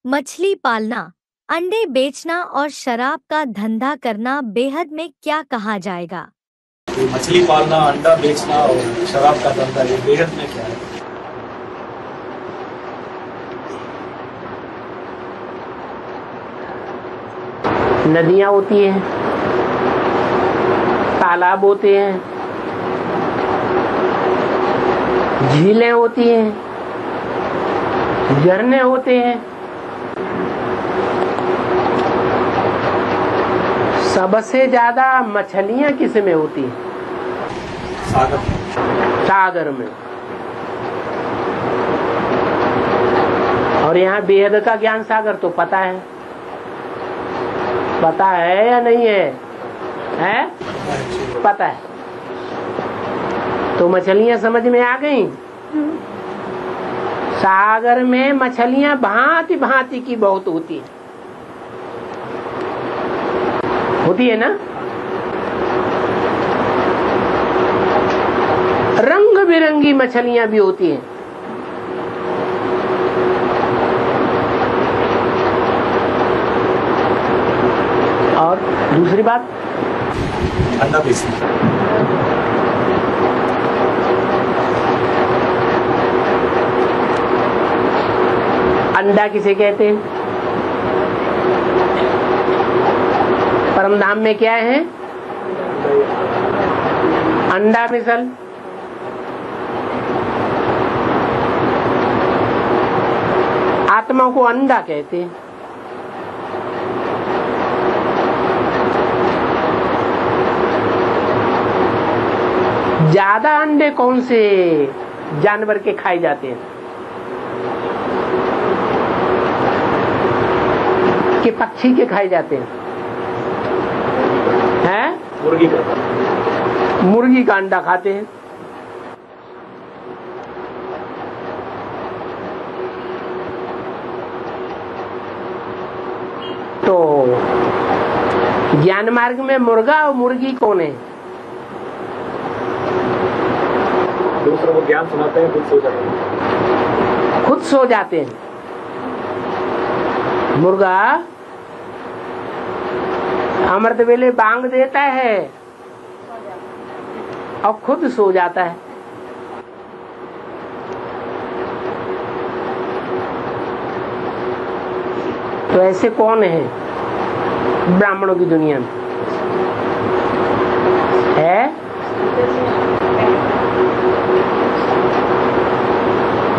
मछली पालना, अंडे बेचना और शराब का धंधा करना बेहद में क्या कहा जाएगा? ये मछली पालना, अंडा बेचना और शराब का धंधा, ये बेहद में क्या है? नदियां होती हैं, तालाब होते हैं, झीलें होती हैं, झरने होते हैं। सबसे ज्यादा मछलियां किस में होती हैं? सागर में। और यहाँ बेहद का ज्ञान सागर तो पता है, पता है या नहीं है? है? पता है। तो मछलियां समझ में आ गई। सागर में मछलियां भांति भांति की बहुत होती है ना। रंग बिरंगी मछलियां भी होती हैं। और दूसरी बात, अंडा बेचना। अंडा किसे कहते हैं? परमधाम में क्या है? अंडा मिसल। आत्मा को अंडा कहते हैं। ज्यादा अंडे कौन से जानवर के खाए जाते हैं? कि पक्षी के खाए जाते हैं? मुर्गी का। मुर्गी का अंडा खाते हैं। तो ज्ञान मार्ग में मुर्गा और मुर्गी कौन है? दूसरों को ज्ञान सुनाते हैं, खुद सो जाते हैं। खुद सो जाते हैं। मुर्गा अमृत वेले बांग देता है और खुद सो जाता है। तो ऐसे कौन है ब्राह्मणों की दुनिया में? है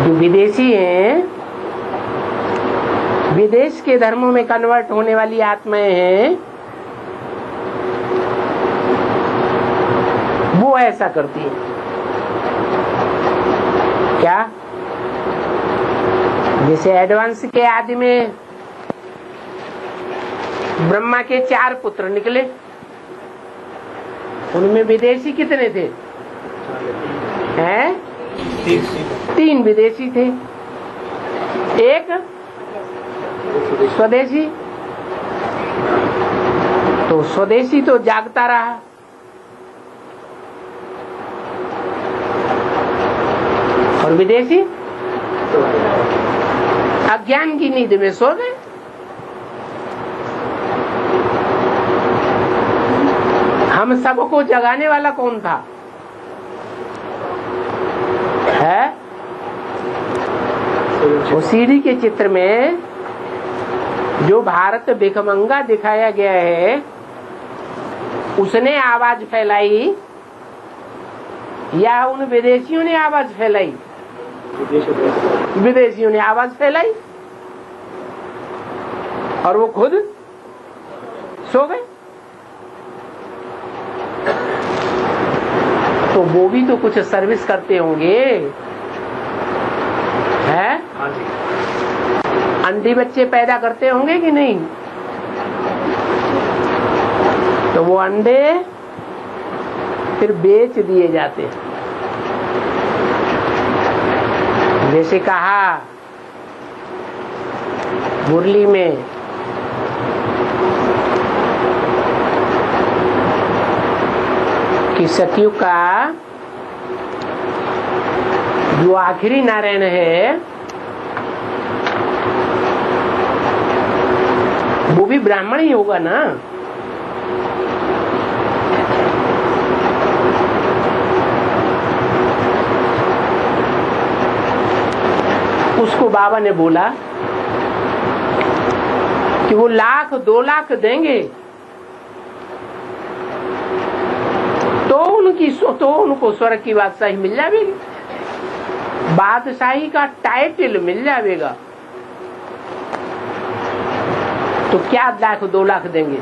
जो विदेशी हैं, विदेश के धर्मों में कन्वर्ट होने वाली आत्माएं हैं, वो ऐसा करती है। क्या? जैसे एडवांस के आदि में ब्रह्मा के 4 पुत्र निकले, उनमें विदेशी कितने थे? हैं? 3 विदेशी थे, 1 स्वदेशी। तो स्वदेशी तो जागता रहा, और विदेशी अज्ञान की नींद में सो गए। हम सबको जगाने वाला कौन था? है? वो सीढ़ी के चित्र में जो भारत भिखमंगा दिखाया गया है, उसने आवाज फैलाई या उन विदेशियों ने आवाज फैलाई? विदेशियों ने आवाज फैलाई और वो खुद सो गए। तो वो भी तो कुछ सर्विस करते होंगे, हैं? अंडे बच्चे पैदा करते होंगे कि नहीं? तो वो अंडे फिर बेच दिए जाते हैं। जैसे कहा मुरली में कि सतयुग का जो आखिरी नारायण है वो भी ब्राह्मण ही होगा ना। उसको बाबा ने बोला कि वो 1,00,000 2,00,000 देंगे तो उनको स्वर्ग की बादशाही मिल जाएगी, बादशाही का टाइटल मिल जाएगा। तो क्या 1,00,000 2,00,000 देंगे?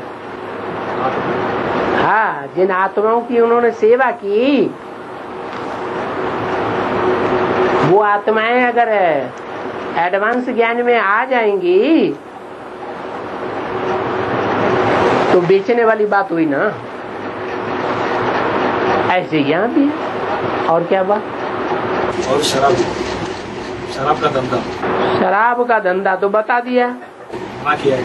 हाँ, जिन आत्माओं की उन्होंने सेवा की, वो आत्माएं अगर एडवांस ज्ञान में आ जाएंगी तो बेचने वाली बात हुई ना। ऐसे यहाँ भी है। और क्या बात? और शराब का धंधा। शराब का धंधा तो बता दिया, मना किया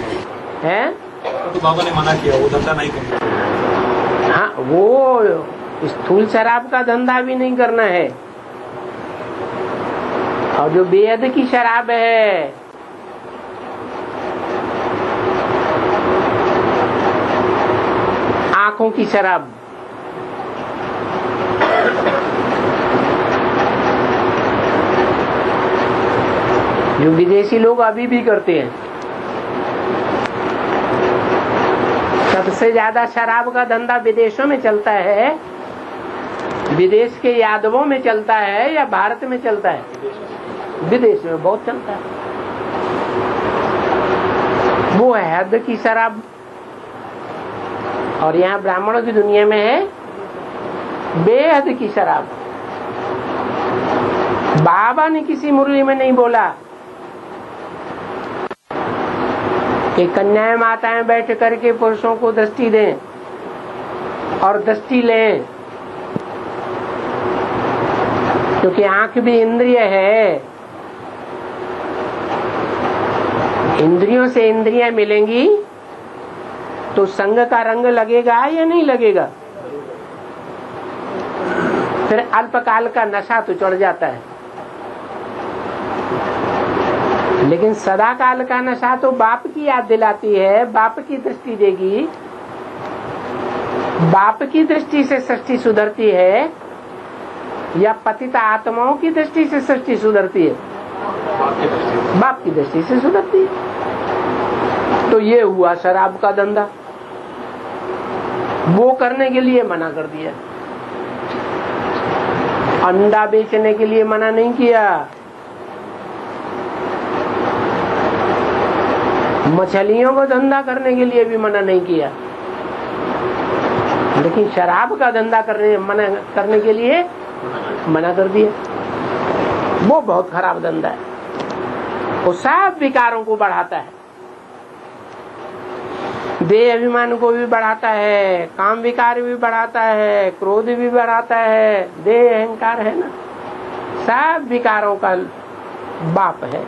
है? तो बाबा ने मना किया, वो धंधा नहीं करना। हाँ, वो स्थूल शराब का धंधा भी नहीं करना है। और जो बेहद की शराब है, आंखों की शराब, जो विदेशी लोग अभी भी करते हैं। सबसे ज्यादा शराब का धंधा विदेशों में चलता है, विदेश के यादवों में चलता है या भारत में चलता है? विदेश में बहुत चलता है। वो है हद की शराब। और यहाँ ब्राह्मणों की दुनिया में है बेहद की शराब। बाबा ने किसी मुरली में नहीं बोला कि कन्याएं माताएं बैठ करके पुरुषों को दृष्टि दें और दृष्टि लें, क्योंकि आंख भी इंद्रिय है। इंद्रियों से इंद्रियां मिलेंगी तो संग का रंग लगेगा या नहीं लगेगा? फिर अल्पकाल का नशा तो चढ़ जाता है, लेकिन सदा काल का नशा तो बाप की याद दिलाती है, बाप की दृष्टि देगी। बाप की दृष्टि से सृष्टि सुधरती है या पतित आत्माओं की दृष्टि से सृष्टि सुधरती है? बाप की दृष्टि से सुधरती है। तो ये हुआ शराब का धंधा। वो करने के लिए मना कर दिया। अंडा बेचने के लिए मना नहीं किया, मछलियों को धंधा करने के लिए भी मना नहीं किया, लेकिन शराब का धंधा करने के लिए मना कर दिया। वो बहुत खराब धंधा है। वो सब विकारों को बढ़ाता है, देह अभिमान को भी बढ़ाता है, काम विकार भी बढ़ाता है, क्रोध भी बढ़ाता है। देह अहंकार है ना, सब विकारों का बाप है।